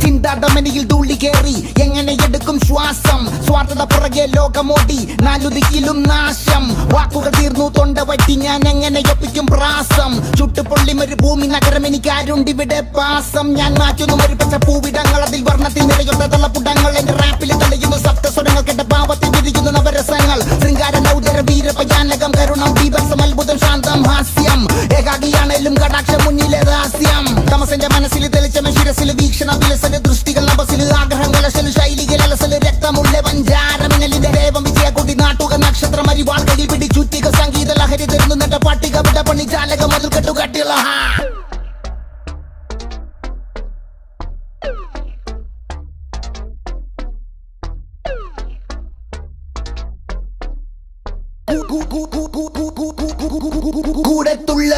ചിന്താടമനിയിൽ ധൂളി കേറി എങ്ങനെ എടുക്കും ശ്വാസം സ്വാർത്ഥത പുറകെ ലോകമോടി നാലുദിക്കിലും നാശം വാക്കുകൾ തീർന്നു തൊണ്ട പറ്റി ഞാൻ എങ്ങനെ ഒപ്പിക്കും പ്രാസം ചുട്ടുപൊള്ളി മരുഭൂമി നഗരം എനിക്ക് ആരുണ്ടിവിടെ പാസം ഞാൻ മാറ്റുന്നു മരുപ്പച്ച പൂവിടങ്ങൾ അതിൽ വർണ്ണത്തിൽ നിറയുന്ന തള്ളപ്പുടങ്ങൾ എന്റെ റാപ്പിൽ തെളിയുന്നു സപ്തസ്വരങ്ങൾ കേട്ട പാവത്തിൽ വിരിയുന്നു നവരസങ്ങൾ ശൃംഗാര നൗദര വീരപയാനകം കരുണം ബീഭത്സം അത്ഭുതം ശാന്തം ഹാസ്യം ഏകാഗിയാണേലും കടാക്ഷ മുന്നിലെ രഹസ്യം തമസന്റെ മനസ്സിൽ തെളിച്ചമ ശിരസിൽ വീക്ഷണ വിലസല് ദൃഷ്ടികൾ നഭസില് ആഗ്രഹം കലശല് ശൈലികൾ അലസല് രക്തമുള്ള പഞ്ചാരമിനലിന്റെ ദേവം വിജയക്കൊടി നാട്ടുക നക്ഷത്രം അരിവാൾ കയ്യിൽ പിടി ചുറ്റിക സംഗീത ലഹരി തരുന്നു നട്ട പട്ടിക വിട പണി ചാലക മുതൽ കെട്ടുകട്ടിയുള്ള കൂടത്തുള്ള